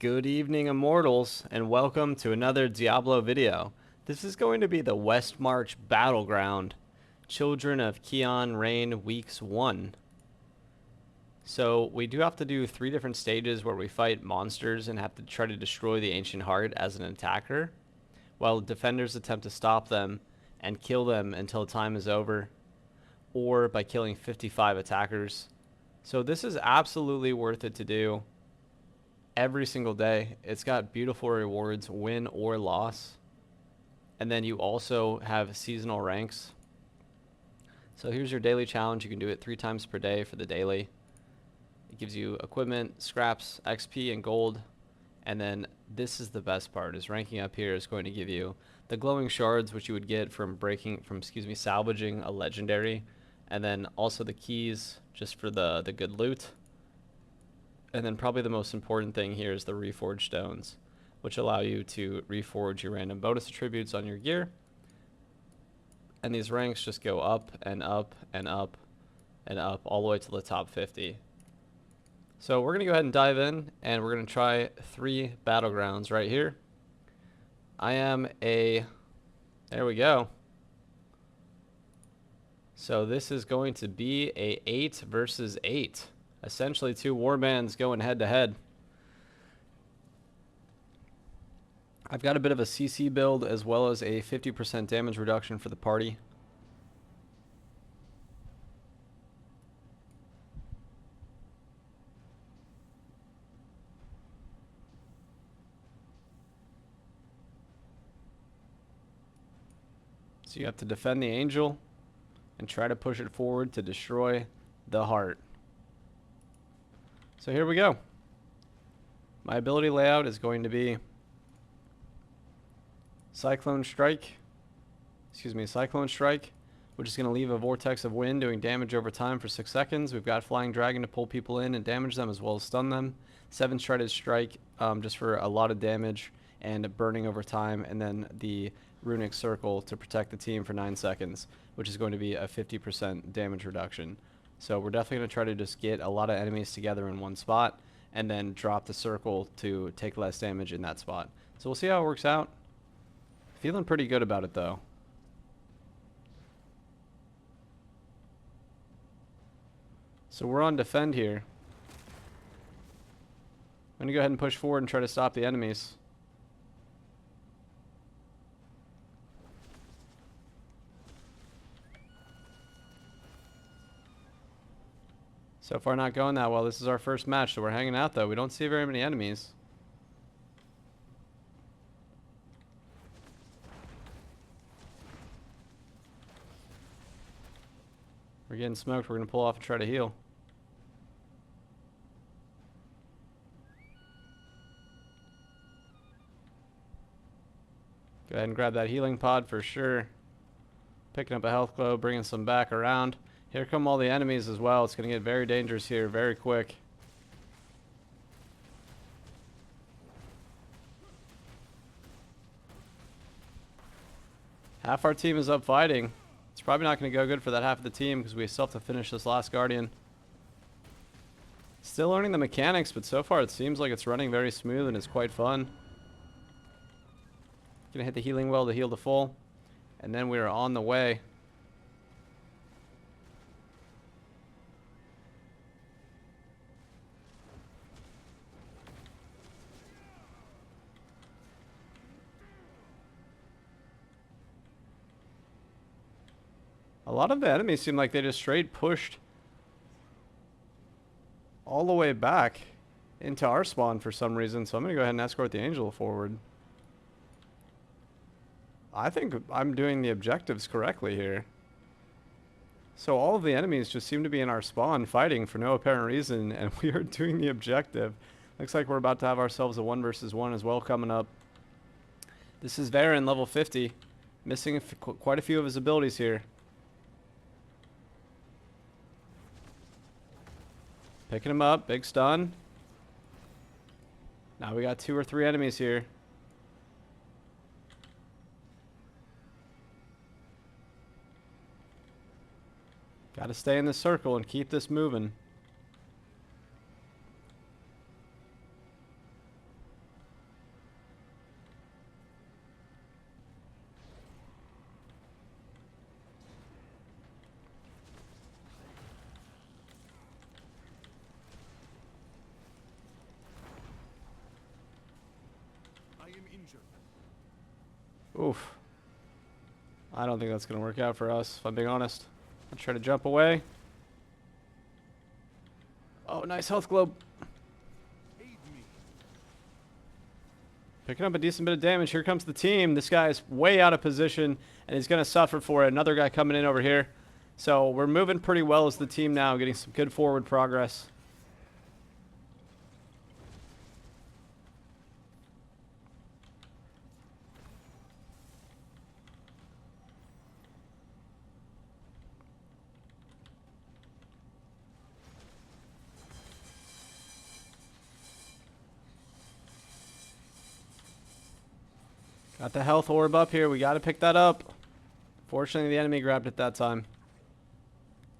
Good evening, Immortals, and welcome to another Diablo video. This is going to be the West March Battleground, Children of Kion Reign Weeks 1. So we do have to do 3 different stages where we fight monsters and have to try to destroy the Ancient Heart as an attacker, while defenders attempt to stop them and kill them until time is over, or by killing 55 attackers. So this is absolutely worth it to do every single day. It's got beautiful rewards, win or loss. And then you also have seasonal ranks. So here's your daily challenge. You can do it 3 times per day for the daily. It gives you equipment, scraps, XP, and gold. And then this is the best part, is ranking up here is going to give you the glowing shards, which you would get from salvaging a legendary. And then also the keys just for the good loot. And then probably the most important thing here is the reforged stones, which allow you to reforge your random bonus attributes on your gear. And these ranks just go up and up and up and up all the way to the top 50. So we're going to go ahead and dive in, and we're going to try 3 battlegrounds right here. There we go. So this is going to be a 8 versus 8. Essentially 2 warbands going head to head. I've got a bit of a CC build as well as a 50% damage reduction for the party. So you have to defend the angel and try to push it forward to destroy the heart. So here we go. My ability layout is going to be Cyclone Strike, which is going to leave a vortex of wind doing damage over time for 6 seconds. We've got Flying Dragon to pull people in and damage them as well as stun them. 7-Shredded Strike just for a lot of damage and burning over time. And then the Runic Circle to protect the team for 9 seconds, which is going to be a 50% damage reduction. So we're definitely going to try to just get a lot of enemies together in one spot and then drop the circle to take less damage in that spot. So we'll see how it works out. Feeling pretty good about it though. So we're on defend here. I'm going to go ahead and push forward and try to stop the enemies. So far not going that well. This is our first match, so we're hanging out though. We don't see very many enemies. We're getting smoked. We're going to pull off and try to heal. Go ahead and grab that healing pod for sure. Picking up a health glow, bringing some back around. Here come all the enemies as well. It's going to get very dangerous here very quick. Half our team is up fighting. It's probably not going to go good for that half of the team because we still have to finish this last Guardian. Still learning the mechanics, but so far it seems like it's running very smooth and it's quite fun. Going to hit the healing well to heal the full. And then we are on the way. A lot of the enemies seem like they just straight pushed all the way back into our spawn for some reason. So I'm going to go ahead and escort the angel forward. I think I'm doing the objectives correctly here. So all of the enemies just seem to be in our spawn fighting for no apparent reason, and we are doing the objective. Looks like we're about to have ourselves a 1 versus 1 as well coming up. This is Varen, level 50. Missing quite a few of his abilities here. Picking him up, big stun. Now we got 2 or 3 enemies here. Got to stay in the circle and keep this moving. Oof. I don't think that's going to work out for us, if I'm being honest. I'll try to jump away. Oh, nice health globe. Picking up a decent bit of damage. Here comes the team. This guy is way out of position, and he's going to suffer for it. Another guy coming in over here. So we're moving pretty well as the team now, getting some good forward progress. Got the health orb up here. We got to pick that up. Fortunately, the enemy grabbed it that time.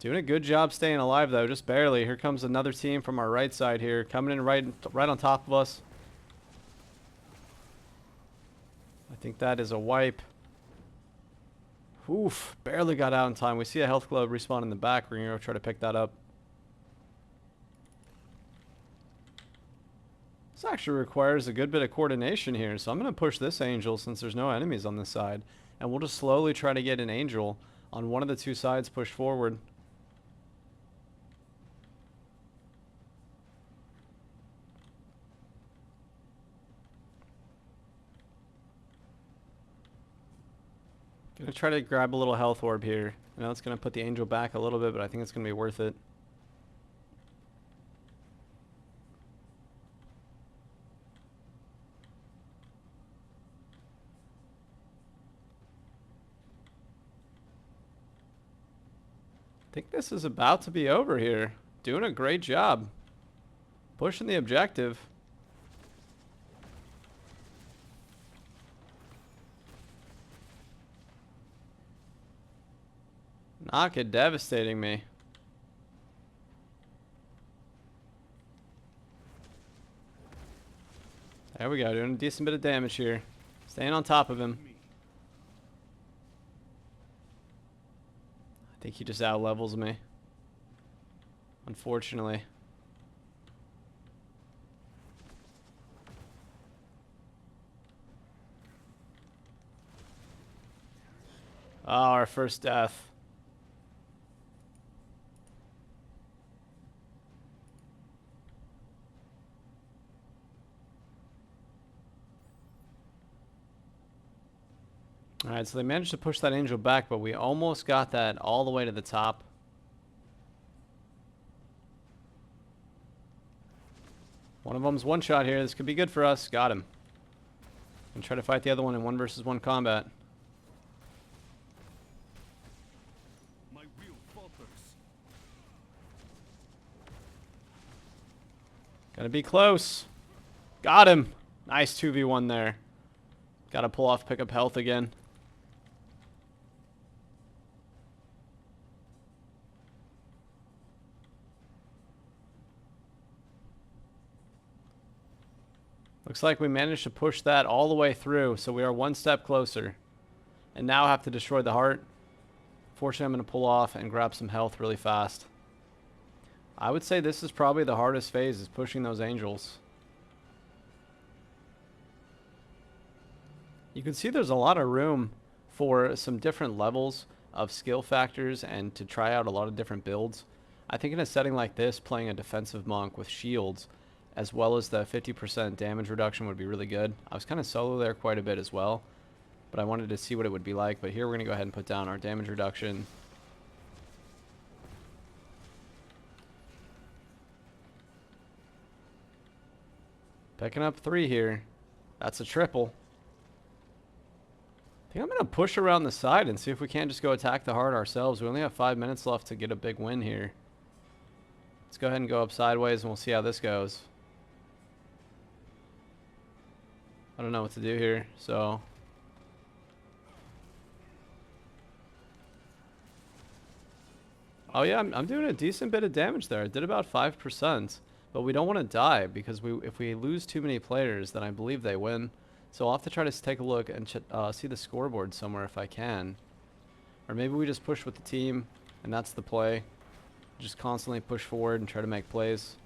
Doing a good job staying alive, though. Just barely. Here comes another team from our right side here. Coming in right on top of us. I think that is a wipe. Oof. Barely got out in time. We see a health globe respawn in the back. We're going to go try to pick that up. This actually requires a good bit of coordination here, so I'm going to push this angel since there's no enemies on this side. And we'll just slowly try to get an angel on one of the two sides pushed forward. Gonna try to grab a little health orb here. I know it's going to put the angel back a little bit, but I think it's going to be worth it. I think this is about to be over here. Doing a great job. Pushing the objective. Knock it devastating me. There we go, doing a decent bit of damage here. Staying on top of him. I think he just out levels me. Unfortunately. Oh, our first death. Alright, so they managed to push that angel back, but we almost got that all the way to the top. One of them's one shot here. This could be good for us. Got him. And try to fight the other one in 1 versus 1 combat. My real focus. Gotta be close. Got him. Nice 2v1 there. Gotta pull off, pick up health again. Looks like we managed to push that all the way through, so we are 1 step closer. And now have to destroy the heart. Fortunately, I'm going to pull off and grab some health really fast. I would say this is probably the hardest phase, is pushing those angels. You can see there's a lot of room for some different levels of skill factors and to try out a lot of different builds. I think in a setting like this, playing a defensive monk with shields as well as the 50% damage reduction would be really good. I was kind of solo there quite a bit as well, but I wanted to see what it would be like. But here we're going to go ahead and put down our damage reduction. Picking up 3 here. That's a triple. I think I'm going to push around the side and see if we can't just go attack the heart ourselves. We only have 5 minutes left to get a big win here. Let's go ahead and go up sideways and we'll see how this goes. I don't know what to do here, so... Oh yeah, I'm doing a decent bit of damage there. I did about 5%, but we don't want to die because if we lose too many players, then I believe they win. So I'll have to try to take a look and see the scoreboard somewhere if I can. Or maybe we just push with the team, and that's the play. Just constantly push forward and try to make plays.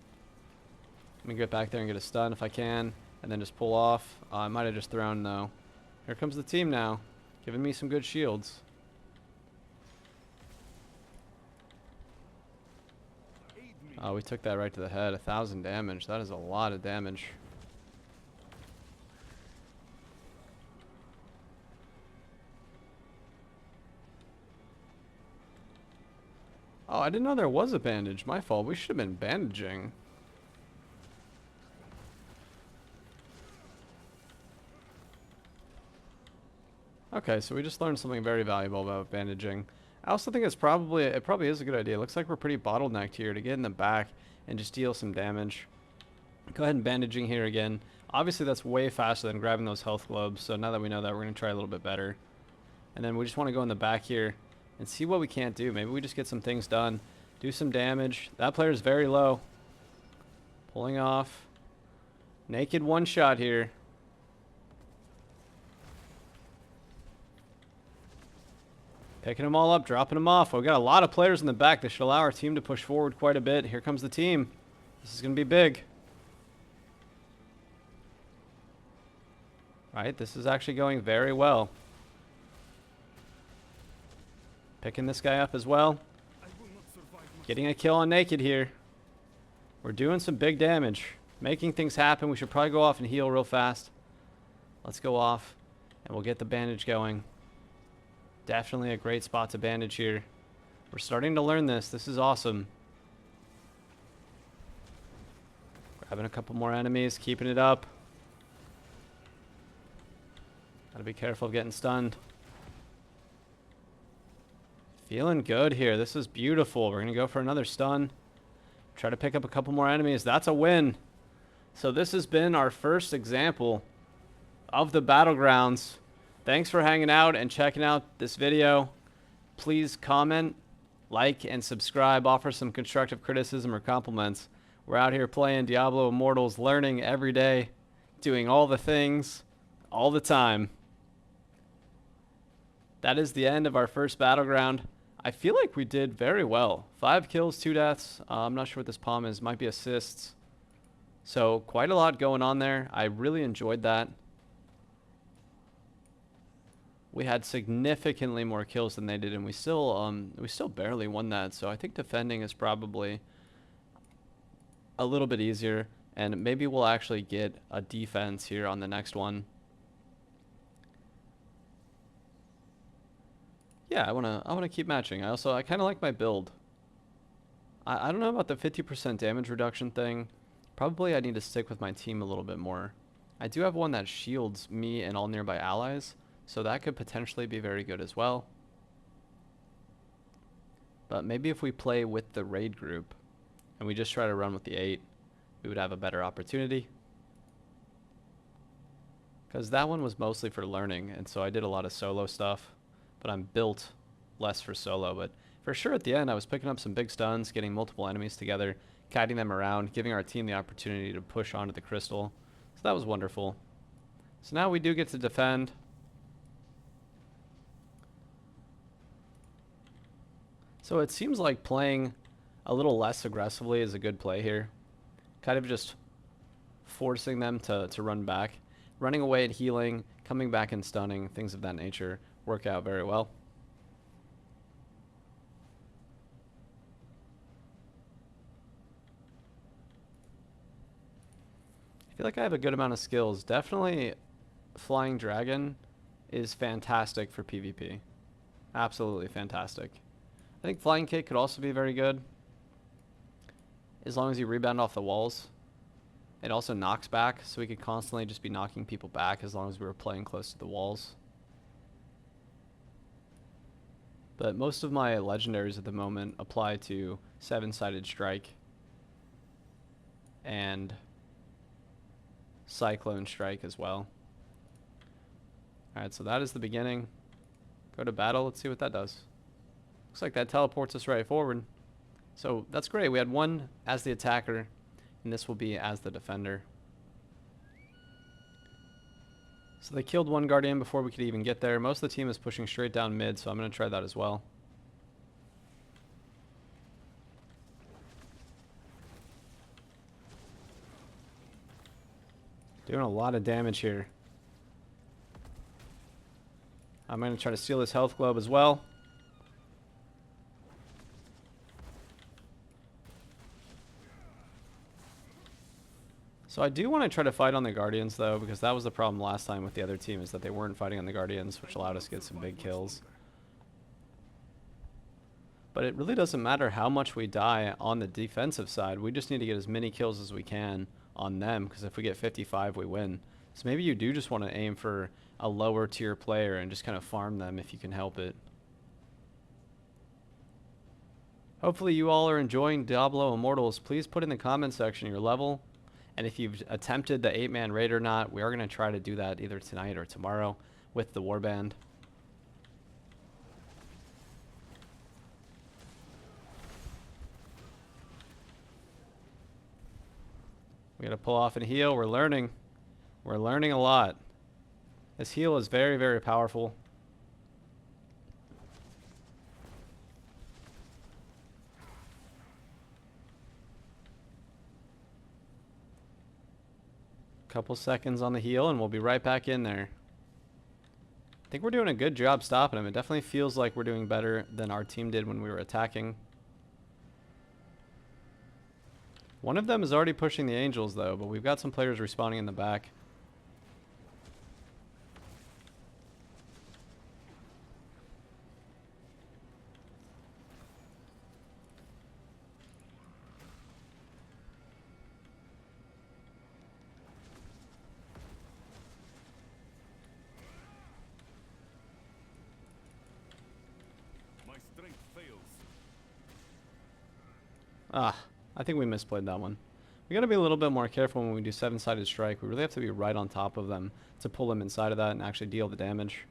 Let me get back there and get a stun if I can. and then just pull off. I might have just thrown though. Here comes the team now, giving me some good shields. Oh, we took that right to the head. 1,000 damage. That is a lot of damage. Oh, I didn't know there was a bandage. My fault. We should have been bandaging. Okay, so we just learned something very valuable about bandaging. I also think it probably is a good idea. It looks like we're pretty bottlenecked here to get in the back and just deal some damage. Go ahead and bandaging here again. Obviously that's way faster than grabbing those health globes, so now that we know that, we're going to try a little bit better. And then we just want to go in the back here and see what we can't do. Maybe we just get some things done. Do some damage. That player is very low. Pulling off. Naked one shot here. Picking them all up, dropping them off. We've got a lot of players in the back. This should allow our team to push forward quite a bit. Here comes the team. This is going to be big. Right, this is actually going very well. Picking this guy up as well. Getting a kill on Naked here. We're doing some big damage. Making things happen. We should probably go off and heal real fast. Let's go off and we'll get the bandage going. Definitely a great spot to bandage here. We're starting to learn this. This is awesome. Grabbing a couple more enemies, keeping it up. Gotta be careful of getting stunned. Feeling good here. This is beautiful. We're gonna go for another stun. Try to pick up a couple more enemies. That's a win. So this has been our first example of the Battlegrounds. Thanks for hanging out and checking out this video. Please comment, like, and subscribe. Offer some constructive criticism or compliments. We're out here playing Diablo Immortals, learning every day, doing all the things, all the time. That is the end of our first Battleground. I feel like we did very well. 5 kills, 2 deaths. I'm not sure what this palm is. Might be assists. So quite a lot going on there. I really enjoyed that. We had significantly more kills than they did, and we still barely won that. So I think defending is probably a little bit easier, and maybe we'll actually get a defense here on the next one. Yeah, I wanna keep matching. I kind of like my build. I don't know about the 50% damage reduction thing. Probably I need to stick with my team a little bit more. I do have one that shields me and all nearby allies, so that could potentially be very good as well. But maybe if we play with the raid group and we just try to run with the 8, we would have a better opportunity. Because that one was mostly for learning, and so I did a lot of solo stuff, but I'm built less for solo. But for sure at the end I was picking up some big stuns, getting multiple enemies together, kiting them around, giving our team the opportunity to push onto the crystal. So that was wonderful. So now we do get to defend. So it seems like playing a little less aggressively is a good play here. Kind of just forcing them to run back. Running away and healing, coming back and stunning, things of that nature work out very well. I feel like I have a good amount of skills. Definitely Flying Dragon is fantastic for PvP. Absolutely fantastic. I think Flying Kick could also be very good, as long as you rebound off the walls. It also knocks back, so we could constantly just be knocking people back as long as we were playing close to the walls. But most of my legendaries at the moment apply to 7-sided strike and Cyclone Strike as well. Alright, so that is the beginning. Go to battle, let's see what that does. Looks like that teleports us right forward. So that's great. We had one as the attacker, and this will be as the defender. So they killed one Guardian before we could even get there. Most of the team is pushing straight down mid, so I'm going to try that as well. Doing a lot of damage here. I'm going to try to steal this health globe as well. So I do want to try to fight on the Guardians, though, because that was the problem last time with the other team, is that they weren't fighting on the Guardians, which allowed us to get some big kills. But it really doesn't matter how much we die on the defensive side. We just need to get as many kills as we can on them, because if we get 55, we win. So maybe you do just want to aim for a lower tier player and just kind of farm them if you can help it. Hopefully you all are enjoying Diablo Immortals. Please put in the comment section your level. And if you've attempted the 8-man raid or not, we are going to try to do that either tonight or tomorrow with the warband. We got to pull off and heal. We're learning. We're learning a lot. This heal is very, very powerful. Couple seconds on the heal and we'll be right back in there. I think we're doing a good job stopping him. It definitely feels like we're doing better than our team did when we were attacking. One of them is already pushing the Angels though, but we've got some players respawning in the back. I think we misplayed that one. We got to be a little bit more careful when we do 7-sided strike. We really have to be right on top of them to pull them inside of that and actually deal the damage.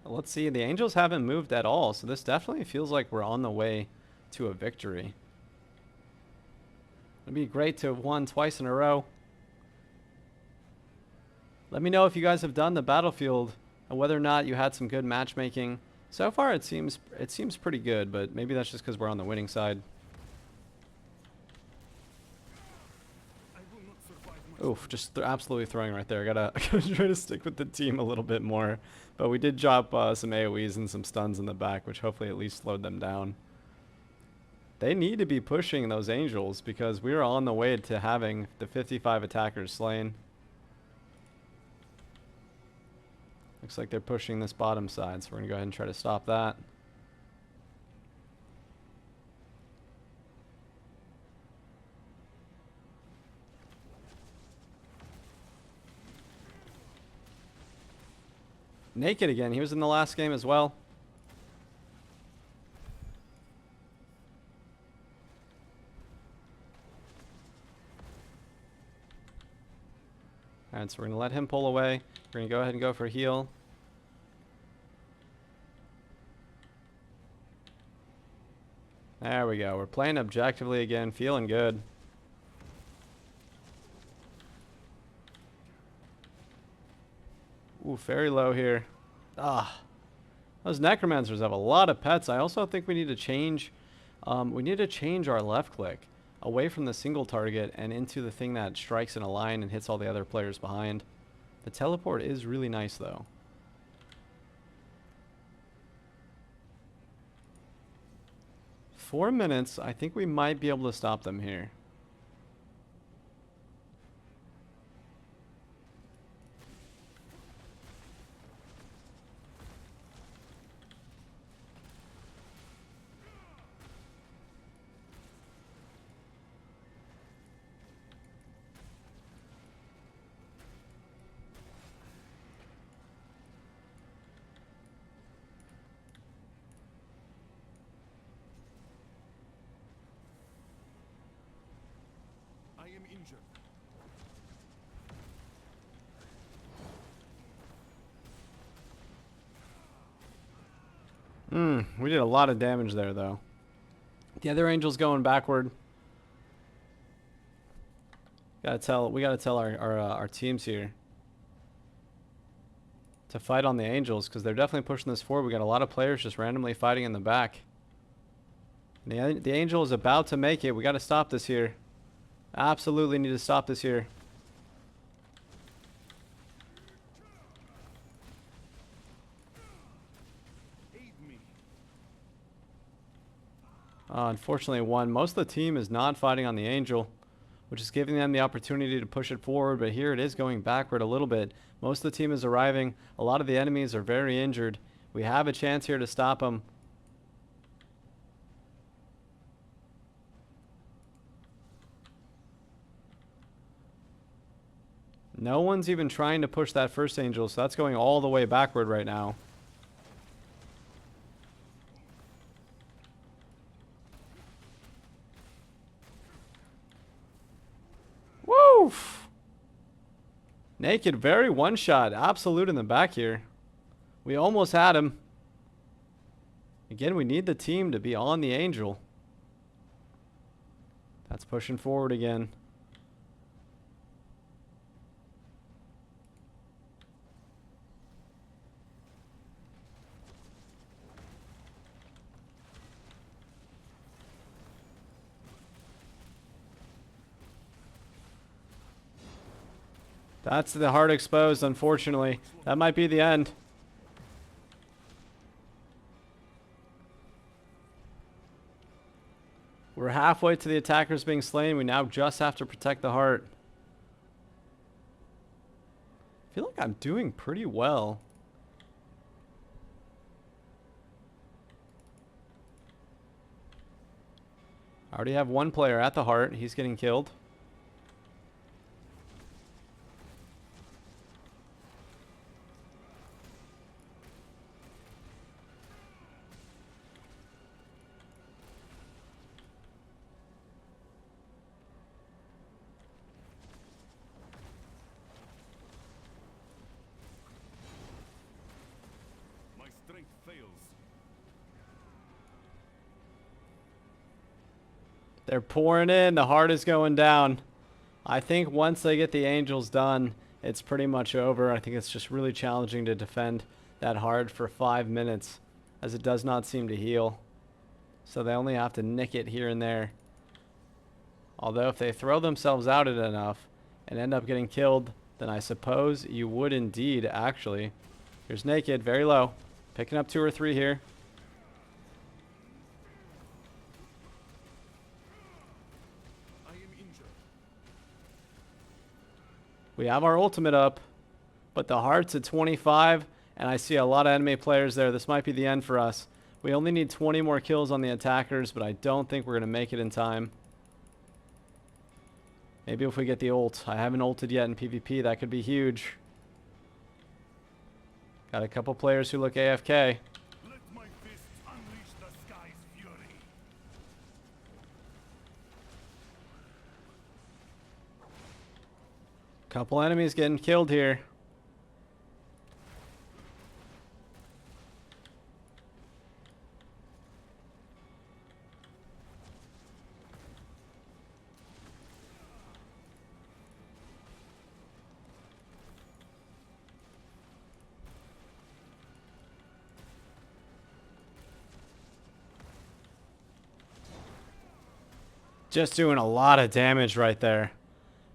Let's see, the Angels haven't moved at all, so this definitely feels like we're on the way to a victory. It'd be great to have won twice in a row. Let me know if you guys have done the battlefield and whether or not you had some good matchmaking. So far it seems pretty good, but maybe that's just because we're on the winning side. Oof, just absolutely throwing right there. I gotta try to stick with the team a little bit more. But we did drop some AoEs and some stuns in the back, which hopefully at least slowed them down. They need to be pushing those Angels because we are on the way to having the 55 attackers slain. Looks like they're pushing this bottom side, so we're going to go ahead and try to stop that. Naked again. He was in the last game as well. Alright, so we're going to let him pull away. We're going to go ahead and go for a heal. There we go. We're playing objectively again. Feeling good. Ooh, very low here. Those necromancers have a lot of pets. I also think we need to change our left click away from the single target and into the thing that strikes in a line and hits all the other players behind. The teleport is really nice though. "4 minutes. I think we might be able to stop them here. We did a lot of damage there, though. The other Angel's going backward. We gotta tell our teams here to fight on the Angels because they're definitely pushing this forward. We got a lot of players just randomly fighting in the back. The Angel is about to make it. We got to stop this here. Absolutely need to stop this here. Unfortunately, most of the team is not fighting on the Angel, which is giving them the opportunity to push it forward, but here it is going backward a little bit. Most of the team is arriving. A lot of the enemies are very injured. We have a chance here to stop them. No one's even trying to push that first Angel, so that's going all the way backward right now. Woo! Naked, very one-shot. Absolute in the back here. We almost had him. Again, we need the team to be on the Angel. That's pushing forward again. That's the heart exposed, unfortunately. That might be the end. We're halfway to the attackers being slain. We now just have to protect the heart. I feel like I'm doing pretty well. I already have one player at the heart. He's getting killed. They're pouring in. The heart is going down. I think once they get the Angels done, it's pretty much over. I think it's just really challenging to defend that heart for 5 minutes, as it does not seem to heal. So they only have to nick it here and there. Although if they throw themselves out it enough and end up getting killed, then I suppose you would indeed actually. Here's Naked, very low. Picking up 2 or 3 here. We have our ultimate up, but the heart's at 25, and I see a lot of enemy players there. This might be the end for us. We only need 20 more kills on the attackers, but I don't think we're going to make it in time. Maybe if we get the ult. I haven't ulted yet in PvP. That could be huge. Got a couple players who look AFK. Let my fists unleash the sky's fury. Couple enemies getting killed here. Just doing a lot of damage right there.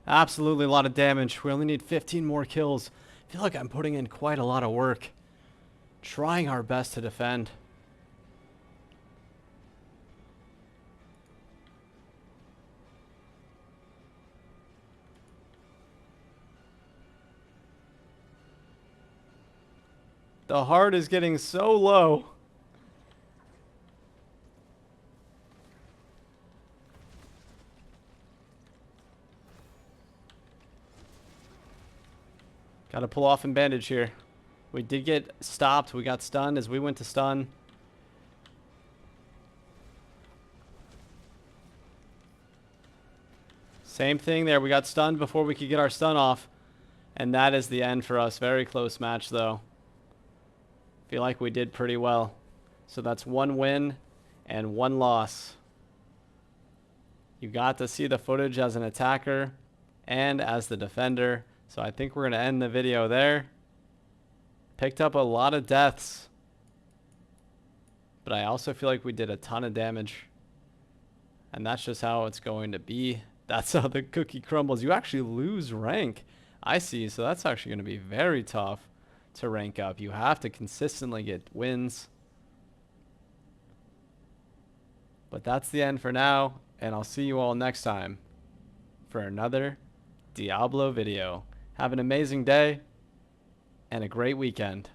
Absolutely a lot of damage. We only need 15 more kills. I feel like I'm putting in quite a lot of work. Trying our best to defend. The heart is getting so low. Got to pull off and bandage here. We did get stopped. We got stunned as we went to stun. Same thing there. We got stunned before we could get our stun off. And that is the end for us. Very close match, though. Feel like we did pretty well. So that's 1 win and 1 loss. You got to see the footage as an attacker and as the defender. So I think we're going to end the video there. Picked up a lot of deaths. But I also feel like we did a ton of damage. And that's just how it's going to be. That's how the cookie crumbles. You actually lose rank. I see. So that's actually going to be very tough to rank up. You have to consistently get wins. But that's the end for now. And I'll see you all next time for another Diablo video. Have an amazing day and a great weekend.